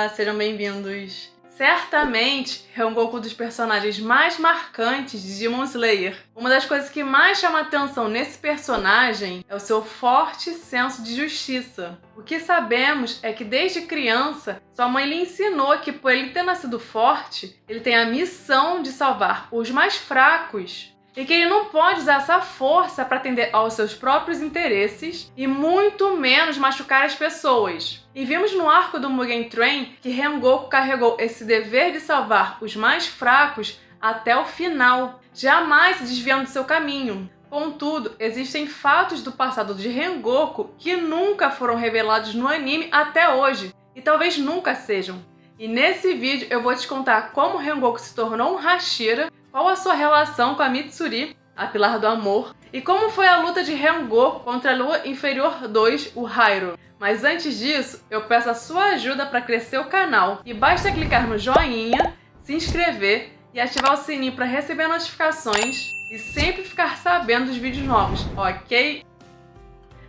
Olá, sejam bem-vindos! Certamente, Rengoku é um dos personagens mais marcantes de Demon Slayer. Uma das coisas que mais chama atenção nesse personagem é o seu forte senso de justiça. O que sabemos é que desde criança, sua mãe lhe ensinou que por ele ter nascido forte, ele tem a missão de salvar os mais fracos. E que ele não pode usar essa força para atender aos seus próprios interesses e muito menos machucar as pessoas. E vimos no arco do Mugen Train que Rengoku carregou esse dever de salvar os mais fracos até o final, jamais se desviando do seu caminho. Contudo, existem fatos do passado de Rengoku que nunca foram revelados no anime até hoje, e talvez nunca sejam. E nesse vídeo eu vou te contar como Rengoku se tornou um Hashira, qual a sua relação com a Mitsuri, a Pilar do Amor, e como foi a luta de Rengoku contra a Lua Inferior 2, o Hairu. Mas antes disso, eu peço a sua ajuda para crescer o canal, e basta clicar no joinha, se inscrever e ativar o sininho para receber notificações e sempre ficar sabendo dos vídeos novos, ok?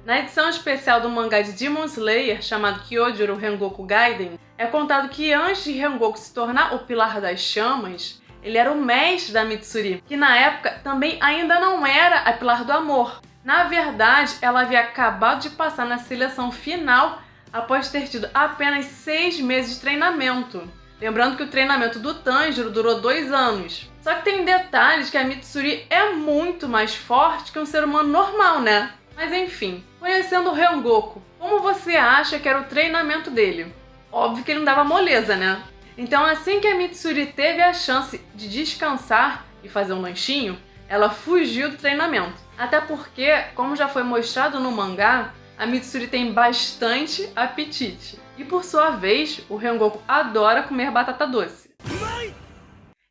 Na edição especial do mangá de Demon Slayer, chamado Kyojuro Rengoku Gaiden, é contado que antes de Rengoku se tornar o Pilar das Chamas, ele era o mestre da Mitsuri, que na época também ainda não era a Pilar do Amor. Na verdade, ela havia acabado de passar na seleção final após ter tido apenas 6 meses de treinamento. Lembrando que o treinamento do Tanjiro durou 2 anos. Só que tem detalhes que a Mitsuri é muito mais forte que um ser humano normal, né? Mas enfim, conhecendo o Rengoku, como você acha que era o treinamento dele? Óbvio que ele não dava moleza, né? Então, assim que a Mitsuri teve a chance de descansar e fazer um lanchinho, ela fugiu do treinamento. Até porque, como já foi mostrado no mangá, a Mitsuri tem bastante apetite. E por sua vez, o Rengoku adora comer batata doce.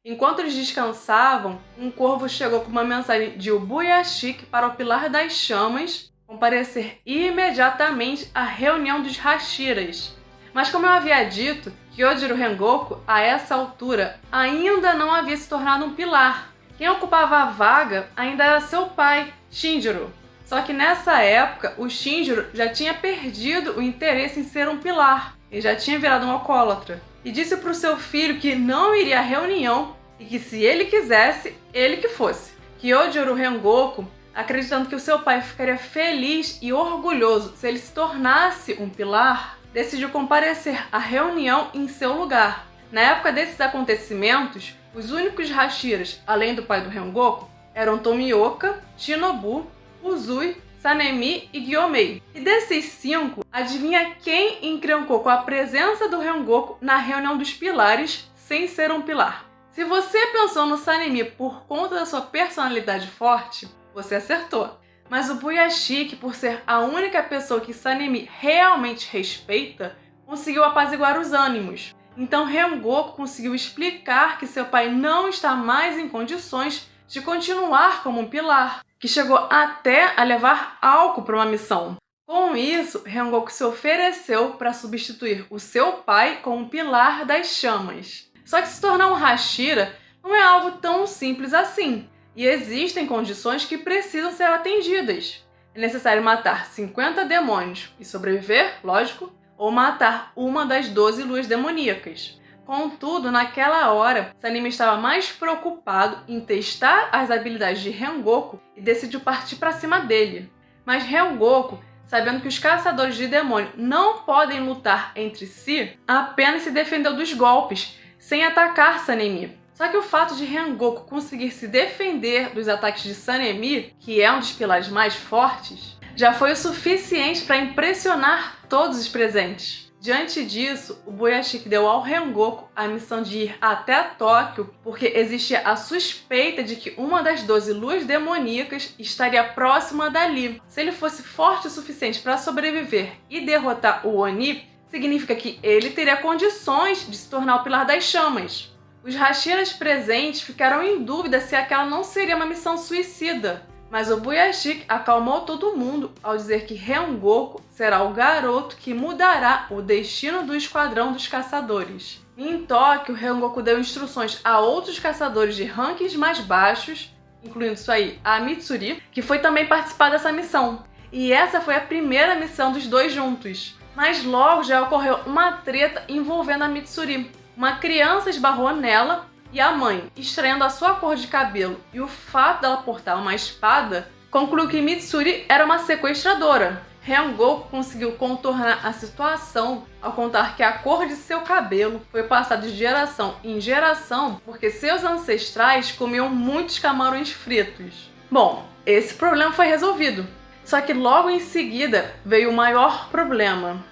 Enquanto eles descansavam, um corvo chegou com uma mensagem de Ubuyashiki para o Pilar das Chamas comparecer imediatamente à reunião dos Hashiras. Mas como eu havia dito, Kyojuro Rengoku, a essa altura, ainda não havia se tornado um pilar. Quem ocupava a vaga ainda era seu pai, Shinjiro. Só que nessa época, o Shinjiro já tinha perdido o interesse em ser um pilar e já tinha virado um alcoólatra. E disse para o seu filho que não iria à reunião e que se ele quisesse, ele que fosse. Kyojuro Rengoku, acreditando que o seu pai ficaria feliz e orgulhoso se ele se tornasse um pilar, decidiu comparecer à reunião em seu lugar. Na época desses acontecimentos, os únicos Hashiras, além do pai do Rengoku, eram Tomioka, Shinobu, Uzui, Sanemi e Gyomei. E desses 5, adivinha quem encrencou com a presença do Rengoku na reunião dos pilares sem ser um pilar? Se você pensou no Sanemi por conta da sua personalidade forte, você acertou. Mas o Ubuyashiki, por ser a única pessoa que Sanemi realmente respeita, conseguiu apaziguar os ânimos. Então Rengoku conseguiu explicar que seu pai não está mais em condições de continuar como um pilar, que chegou até a levar álcool para uma missão. Com isso, Rengoku se ofereceu para substituir o seu pai como pilar das chamas. Só que se tornar um Hashira não é algo tão simples assim. E existem condições que precisam ser atendidas. É necessário matar 50 demônios e sobreviver, lógico, ou matar uma das 12 luas demoníacas. Contudo, naquela hora, Sanemi estava mais preocupado em testar as habilidades de Rengoku e decidiu partir para cima dele. Mas Rengoku, sabendo que os caçadores de demônio não podem lutar entre si, apenas se defendeu dos golpes, sem atacar Sanemi. Só que o fato de Rengoku conseguir se defender dos ataques de Sanemi, que é um dos pilares mais fortes, já foi o suficiente para impressionar todos os presentes. Diante disso, o Ubuyashiki deu ao Rengoku a missão de ir até Tóquio, porque existia a suspeita de que uma das 12 luas demoníacas estaria próxima dali. Se ele fosse forte o suficiente para sobreviver e derrotar o Oni, significa que ele teria condições de se tornar o Pilar das Chamas. Os Hashiras presentes ficaram em dúvida se aquela não seria uma missão suicida, mas o Ubuyashiki acalmou todo mundo ao dizer que Rengoku será o garoto que mudará o destino do Esquadrão dos Caçadores. Em Tóquio, Rengoku deu instruções a outros caçadores de rankings mais baixos, incluindo isso aí a Mitsuri, que foi também participar dessa missão. E essa foi a primeira missão dos dois juntos. Mas logo já ocorreu uma treta envolvendo a Mitsuri. Uma criança esbarrou nela e a mãe, estranhando a sua cor de cabelo e o fato dela portar uma espada, concluiu que Mitsuri era uma sequestradora. Rengoku conseguiu contornar a situação ao contar que a cor de seu cabelo foi passada de geração em geração porque seus ancestrais comiam muitos camarões fritos. Bom, esse problema foi resolvido. Só que logo em seguida veio o maior problema.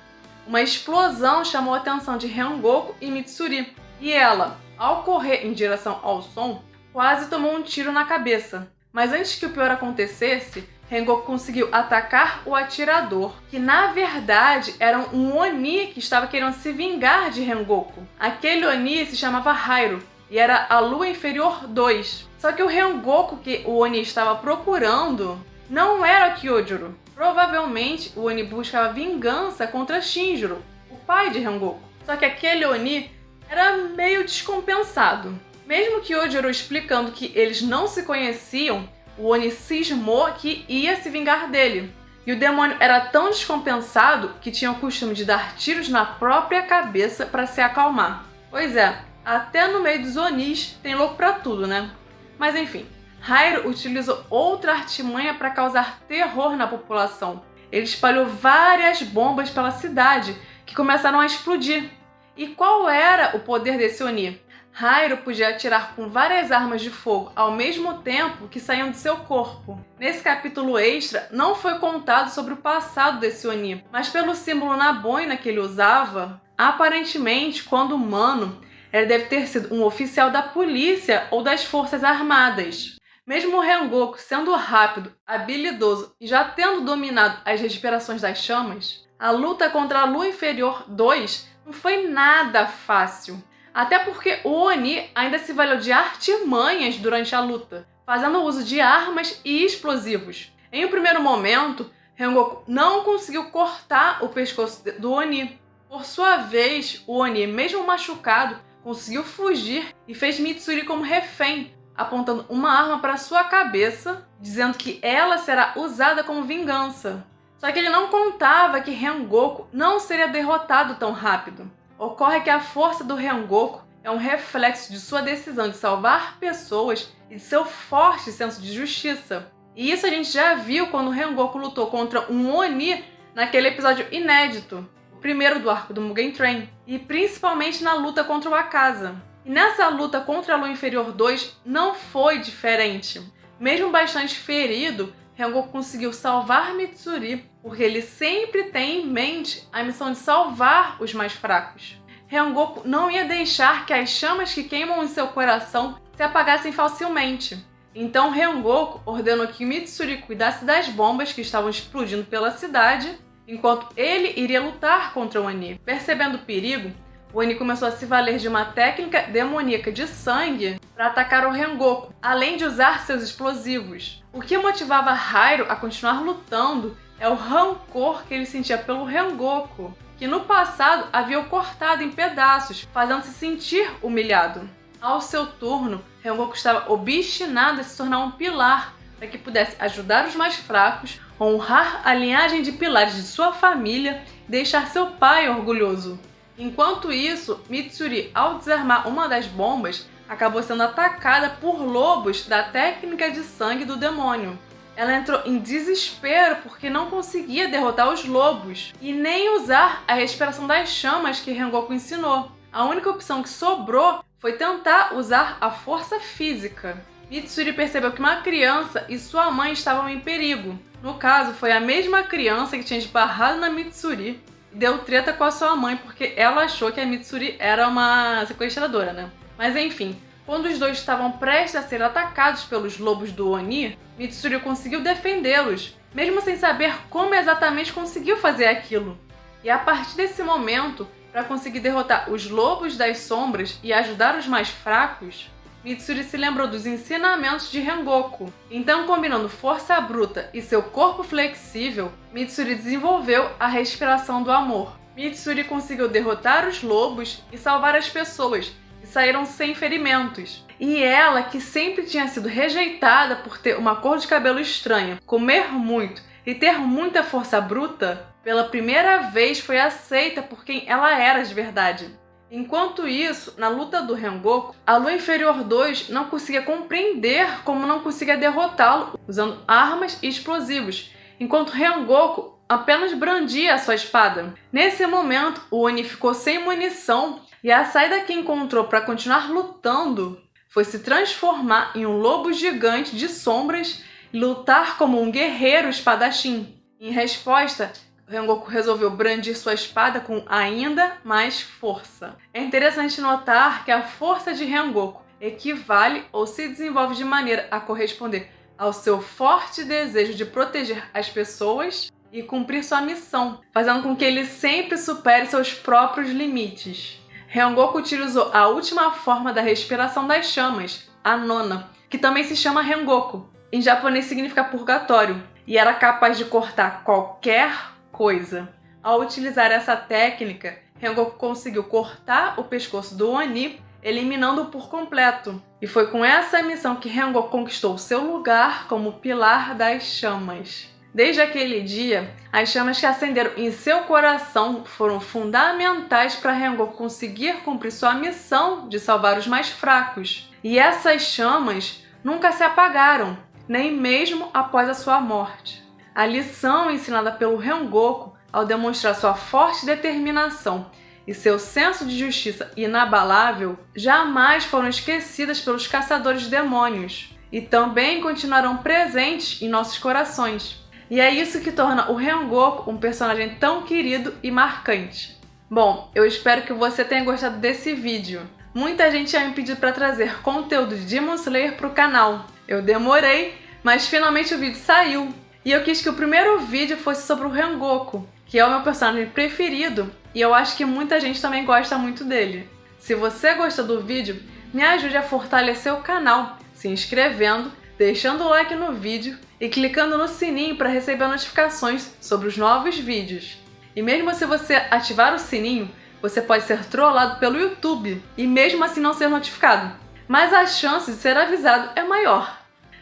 Uma explosão chamou a atenção de Rengoku e Mitsuri, e ela, ao correr em direção ao som, quase tomou um tiro na cabeça. Mas antes que o pior acontecesse, Rengoku conseguiu atacar o atirador, que na verdade era um Oni que estava querendo se vingar de Rengoku. Aquele Oni se chamava Hairu e era a Lua Inferior 2. Só que o Rengoku que o Oni estava procurando não era Kyojuro. Provavelmente o Oni buscava vingança contra Shinjiro, o pai de Rengoku. Só que aquele Oni era meio descompensado. Mesmo Kyojuro explicando que eles não se conheciam, o Oni cismou que ia se vingar dele. E o demônio era tão descompensado que tinha o costume de dar tiros na própria cabeça para se acalmar. Pois é, até no meio dos Onis tem louco pra tudo, né? Mas enfim, Hairu utilizou outra artimanha para causar terror na população. Ele espalhou várias bombas pela cidade, que começaram a explodir. E qual era o poder desse Oni? Hairu podia atirar com várias armas de fogo ao mesmo tempo que saíam de seu corpo. Nesse capítulo extra, não foi contado sobre o passado desse Oni, mas pelo símbolo na boina que ele usava, aparentemente, quando humano, ele deve ter sido um oficial da polícia ou das forças armadas. Mesmo o Rengoku sendo rápido, habilidoso e já tendo dominado as respirações das chamas, a luta contra a Lua Inferior 2 não foi nada fácil. Até porque o Oni ainda se valeu de artimanhas durante a luta, fazendo uso de armas e explosivos. Em um primeiro momento, Rengoku não conseguiu cortar o pescoço do Oni. Por sua vez, o Oni, mesmo machucado, conseguiu fugir e fez Mitsuri como refém, apontando uma arma para sua cabeça, dizendo que ela será usada como vingança. Só que ele não contava que Rengoku não seria derrotado tão rápido. Ocorre que a força do Rengoku é um reflexo de sua decisão de salvar pessoas e de seu forte senso de justiça. E isso a gente já viu quando o Rengoku lutou contra um Oni naquele episódio inédito, o primeiro do arco do Mugen Train, e principalmente na luta contra o Akaza. E nessa luta contra a Lua Inferior 2 não foi diferente. Mesmo bastante ferido, Rengoku conseguiu salvar Mitsuri porque ele sempre tem em mente a missão de salvar os mais fracos. Rengoku não ia deixar que as chamas que queimam em seu coração se apagassem facilmente. Então Rengoku ordenou que Mitsuri cuidasse das bombas que estavam explodindo pela cidade, enquanto ele iria lutar contra o Oni. Percebendo o perigo, o Oni começou a se valer de uma técnica demoníaca de sangue para atacar o Rengoku, além de usar seus explosivos. O que motivava Hairu a continuar lutando é o rancor que ele sentia pelo Rengoku, que no passado havia o cortado em pedaços, fazendo-se sentir humilhado. Ao seu turno, Rengoku estava obstinado a se tornar um pilar para que pudesse ajudar os mais fracos, honrar a linhagem de pilares de sua família e deixar seu pai orgulhoso. Enquanto isso, Mitsuri, ao desarmar uma das bombas, acabou sendo atacada por lobos da técnica de sangue do demônio. Ela entrou em desespero porque não conseguia derrotar os lobos e nem usar a respiração das chamas que Rengoku ensinou. A única opção que sobrou foi tentar usar a força física. Mitsuri percebeu que uma criança e sua mãe estavam em perigo. No caso, foi a mesma criança que tinha esbarrado na Mitsuri e deu treta com a sua mãe porque ela achou que a Mitsuri era uma sequestradora, né? Mas enfim, quando os dois estavam prestes a ser atacados pelos lobos do Oni, Mitsuri conseguiu defendê-los, mesmo sem saber como exatamente conseguiu fazer aquilo. E a partir desse momento, para conseguir derrotar os lobos das sombras e ajudar os mais fracos, Mitsuri se lembrou dos ensinamentos de Rengoku. Então, combinando força bruta e seu corpo flexível, Mitsuri desenvolveu a respiração do amor. Mitsuri conseguiu derrotar os lobos e salvar as pessoas, e saíram sem ferimentos. E ela, que sempre tinha sido rejeitada por ter uma cor de cabelo estranha, comer muito e ter muita força bruta, pela primeira vez foi aceita por quem ela era de verdade. Enquanto isso, na luta do Rengoku, a Lua Inferior 2 não conseguia compreender como não conseguia derrotá-lo usando armas e explosivos, enquanto Rengoku apenas brandia a sua espada. Nesse momento, o Oni ficou sem munição e a saída que encontrou para continuar lutando foi se transformar em um lobo gigante de sombras e lutar como um guerreiro espadachim. Em resposta, Rengoku resolveu brandir sua espada com ainda mais força. É interessante notar que a força de Rengoku equivale ou se desenvolve de maneira a corresponder ao seu forte desejo de proteger as pessoas e cumprir sua missão, fazendo com que ele sempre supere seus próprios limites. Rengoku utilizou a última forma da respiração das chamas, a nona, que também se chama Rengoku. Em japonês significa purgatório, e era capaz de cortar qualquer coisa. Ao utilizar essa técnica, Rengoku conseguiu cortar o pescoço do Oni, eliminando-o por completo. E foi com essa missão que Rengoku conquistou seu lugar como pilar das chamas. Desde aquele dia, as chamas que acenderam em seu coração foram fundamentais para Rengoku conseguir cumprir sua missão de salvar os mais fracos. E essas chamas nunca se apagaram, nem mesmo após a sua morte. A lição ensinada pelo Rengoku, ao demonstrar sua forte determinação e seu senso de justiça inabalável, jamais foram esquecidas pelos caçadores de demônios e também continuarão presentes em nossos corações. E é isso que torna o Rengoku um personagem tão querido e marcante. Bom, eu espero que você tenha gostado desse vídeo. Muita gente já me pediu para trazer conteúdo de Demon Slayer para o canal. Eu demorei, mas finalmente o vídeo saiu. E eu quis que o primeiro vídeo fosse sobre o Rengoku, que é o meu personagem preferido e eu acho que muita gente também gosta muito dele. Se você gostou do vídeo, me ajude a fortalecer o canal, se inscrevendo, deixando o like no vídeo e clicando no sininho para receber notificações sobre os novos vídeos. E mesmo se você ativar o sininho, você pode ser trollado pelo YouTube e mesmo assim não ser notificado. Mas a chance de ser avisado é maior.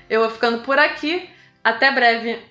Eu vou ficando por aqui. Até breve!